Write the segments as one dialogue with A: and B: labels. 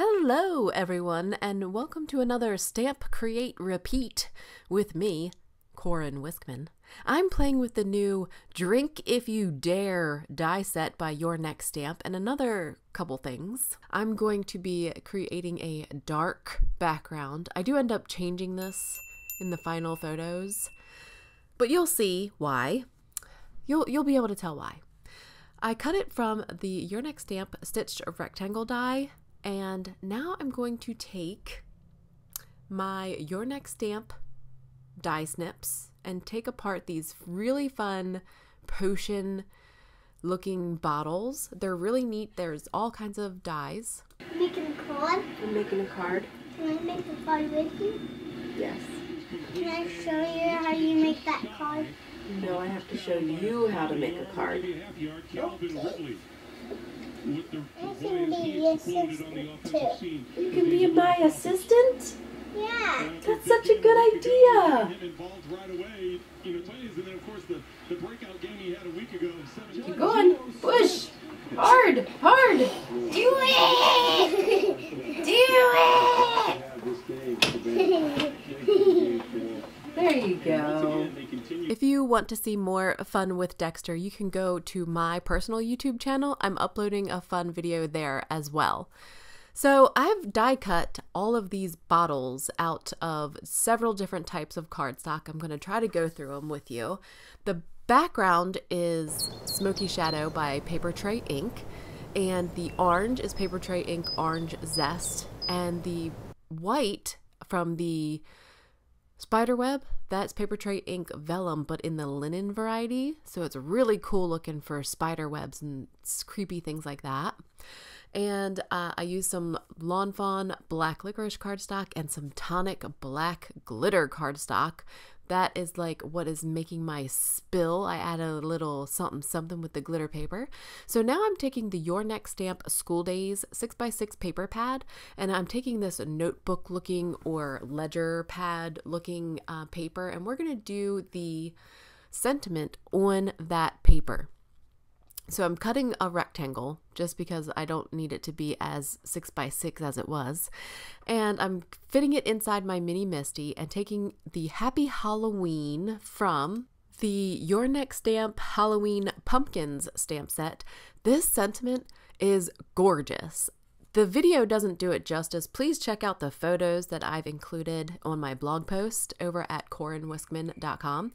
A: Hello everyone, and welcome to another Stamp Create Repeat with me, Koren Wiskman. I'm playing with the new Drink If You Dare die set by Your Next Stamp and another couple things. I'm going to be creating a dark background. I do end up changing this in the final photos, but you'll see why. You'll be able to tell why. I cut it from the Your Next Stamp stitched rectangle die. And now I'm going to take my Your Next Stamp die snips and take apart these really fun potion looking bottles. They're really neat. There's all kinds of dies.
B: Making a card?
A: I'm making a card.
B: Can I make a card with you?
A: Yes.
B: Can I show you how you make that card?
A: No, I have to show you how to make a card.
B: Okay. I can be the assistant too.
A: You can be my assistant?
B: Yeah.
A: That's such a good idea. Keep going. Push. Hard. Hard.
B: Do it! Do it!
A: There you go. If you want to see more fun with Dexter, you can go to my personal YouTube channel. I'm uploading a fun video there as well. So I've die cut all of these bottles out of several different types of cardstock. I'm going to try to go through them with you. The background is Smoky Shadow by Papertrey ink, and the orange is Papertrey ink Orange Zest, and the white from the Spiderweb, that's Papertrey ink Vellum, but in the linen variety. So it's really cool looking for spider webs and creepy things like that. And I used some Lawn Fawn black licorice cardstock and some Tonic black glitter cardstock. That is like what is making my spill. I add a little something with the glitter paper. So now I'm taking the Your Next Stamp School Days 6x6 paper pad, and I'm taking this notebook looking or ledger pad looking paper, and we're going to do the sentiment on that paper. So I'm cutting a rectangle just because I don't need it to be as 6x6 as it was. And I'm fitting it inside my mini Misty and taking the Happy Halloween from the Your Next Stamp Halloween Pumpkins stamp set. This sentiment is gorgeous. The video doesn't do it justice. Please check out the photos that I've included on my blog post over at KorenWiskman.com.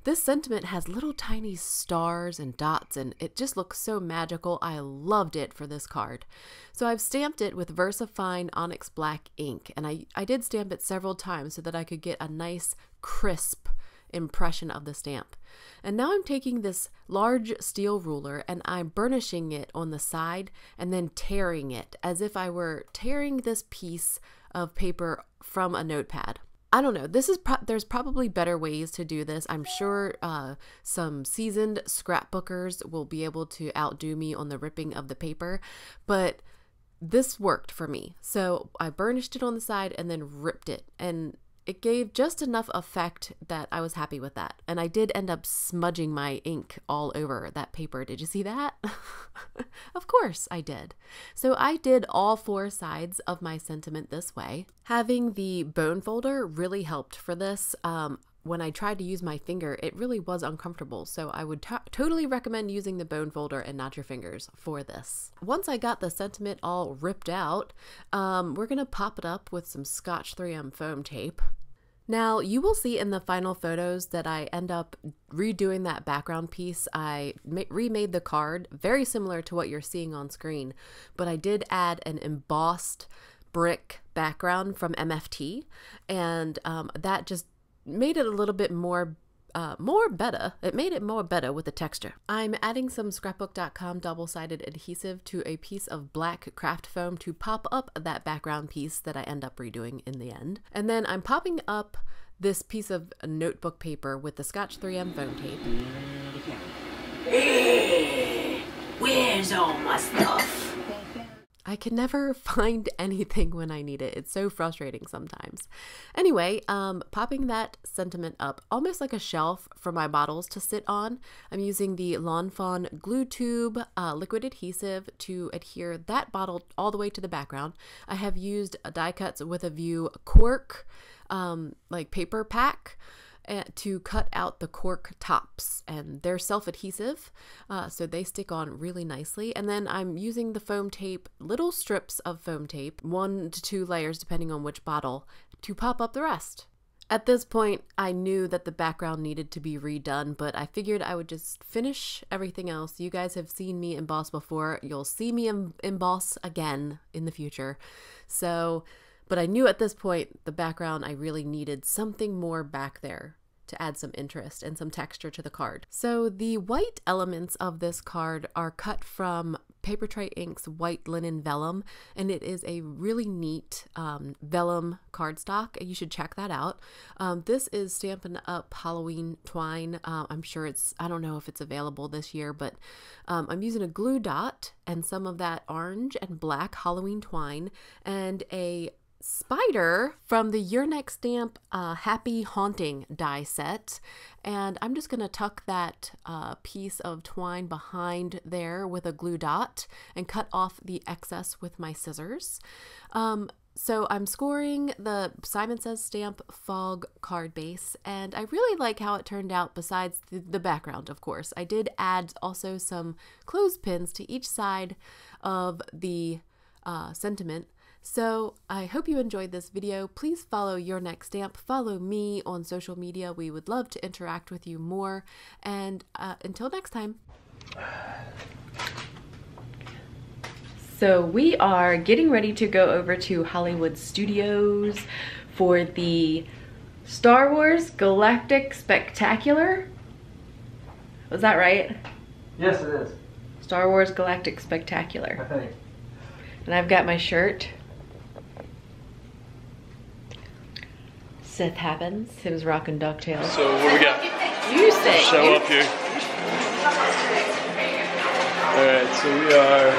A: This sentiment has little tiny stars and dots, and it just looks so magical. I loved it for this card. So I've stamped it with VersaFine Onyx Black ink, and I did stamp it several times so that I could get a nice crisp impression of the stamp. And now I'm taking this large steel ruler and I'm burnishing it on the side and then tearing it as if I were tearing this piece of paper from a notepad. I don't know, there's probably better ways to do this. I'm sure some seasoned scrapbookers will be able to outdo me on the ripping of the paper, but this worked for me. So I burnished it on the side and then ripped it, and it gave just enough effect that I was happy with that. And I did end up smudging my ink all over that paper. Did you see that? Of course I did. So I did all four sides of my sentiment this way. Having the bone folder really helped for this. When I tried to use my finger, it really was uncomfortable. So I would totally recommend using the bone folder and not your fingers for this. Once I got the sentiment all ripped out, we're gonna pop it up with some Scotch 3M foam tape. Now you will see in the final photos that I end up redoing that background piece. I remade the card very similar to what you're seeing on screen, but I did add an embossed brick background from MFT, and that just made it a little bit more better. It made it more better with the texture. I'm adding some scrapbook.com double-sided adhesive to a piece of black craft foam to pop up that background piece that I end up redoing in the end. And then I'm popping up this piece of notebook paper with the Scotch 3M foam tape.
C: Hey, where's all my stuff?
A: I can never find anything when I need it. It's so frustrating sometimes. Anyway, popping that sentiment up almost like a shelf for my bottles to sit on. I'm using the Fawn glue tube liquid adhesive to adhere that bottle all the way to the background. I have used die cuts with a view cork, like paper pack, to cut out the cork tops, and they're self-adhesive, so they stick on really nicely. And then I'm using the foam tape, little strips of foam tape, 1 to 2 layers depending on which bottle, to pop up the rest. At this point, I knew that the background needed to be redone, but I figured I would just finish everything else. You guys have seen me emboss before. You'll see me emboss again in the future. But I knew at this point, the background, I really needed something more back there to add some interest and some texture to the card. So the white elements of this card are cut from Papertrey Ink's White Linen Vellum, and it is a really neat vellum cardstock. You should check that out. This is Stampin' Up! Halloween twine. I'm sure I don't know if it's available this year, but I'm using a glue dot and some of that orange and black Halloween twine and a spider from the Your Next Stamp Happy Haunting die set, and I'm just going to tuck that piece of twine behind there with a glue dot and cut off the excess with my scissors. So I'm scoring the Simon Says Stamp Fog card base, and I really like how it turned out besides the background, of course. I did add also some clothespins to each side of the sentiment. So I hope you enjoyed this video. Please follow Your Next Stamp. Follow me on social media. We would love to interact with you more. And until next time. So we are getting ready to go over to Hollywood Studios for the Star Wars Galactic Spectacular. Was that right?
C: Yes, it is.
A: Star Wars Galactic Spectacular.
C: I think.
A: And I've got my shirt. Seth Happens. He was rocking DuckTales.
D: So what we got?
A: You say.
D: Show up here. Alright, so we are...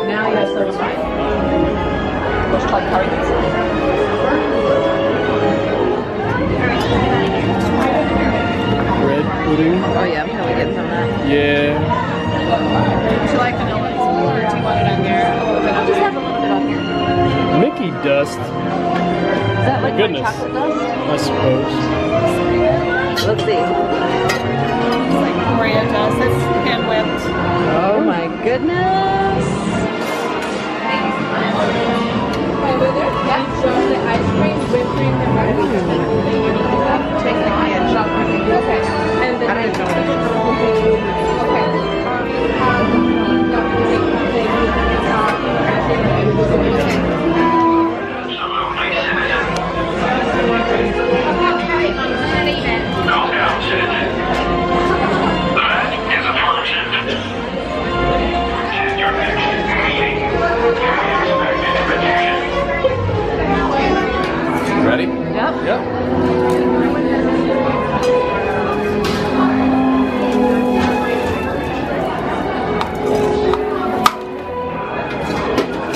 A: Now you have some fine.
E: Let's try carrots.
D: Red pudding.
A: Oh yeah, I'm probably getting some of that.
D: Yeah.
E: Would you like vanilla or do you want it on there?
A: I'll just have a little bit on here.
D: Mickey dust.
A: Is that like
D: Goodness.
A: chocolate dust?
D: I suppose.
A: Let's see.
E: It's like Koren dust. It's hand whipped.
A: Oh my goodness.
E: The ice cream, whipped cream, and take the hand chocolate. Okay. And then I didn't
D: Ready?
A: Yep.
D: Yep.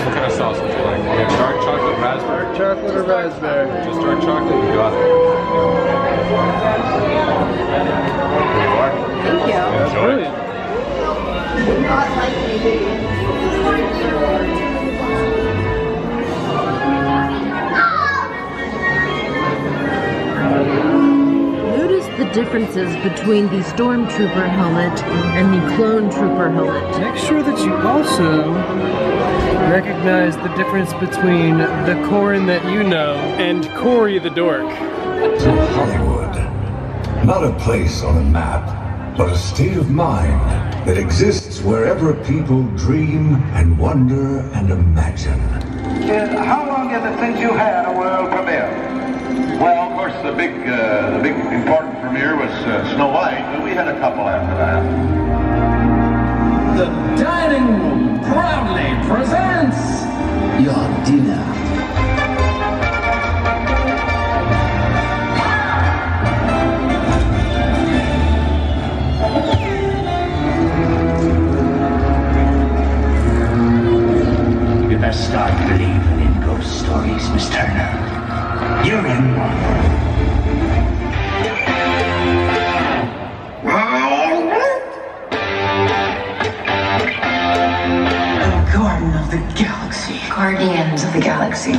C: What kind of sauce would you like? Dark chocolate, raspberry?
D: Chocolate or raspberry?
C: Just dark chocolate? You got it.
A: Thank you.
D: That's brilliant.
F: Notice the differences between the Stormtrooper helmet and the Clone Trooper helmet.
D: Make sure that you also recognize the difference between the Koren that you know and Cory the Dork.
G: Hollywood. Not a place on a map, but a state of mind that exists wherever people dream and wonder and imagine.
H: How long has it since you had a world premiere? Well, of course, the big important premiere was Snow White, but we had a couple after that.
I: the dining room proudly presents your dinner.
J: You better start believing in ghost stories, Miss Turner. You're in one.
I: Garden of the Galaxy.
K: Guardians of the Galaxy.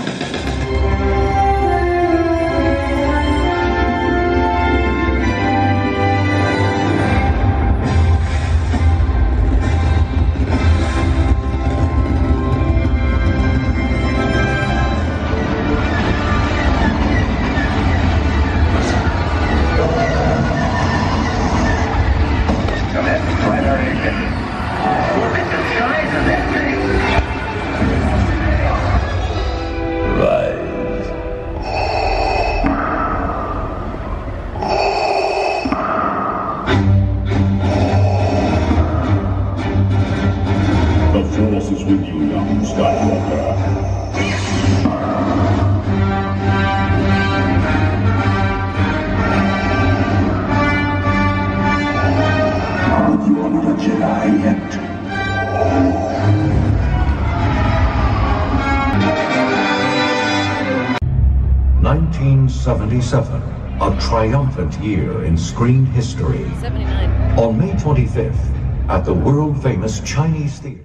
L: With you, young Skywalker. You are not a Jedi yet.
G: (1977), a triumphant year in screen history.
A: 79.
G: On May 25th, at the world-famous Chinese theater.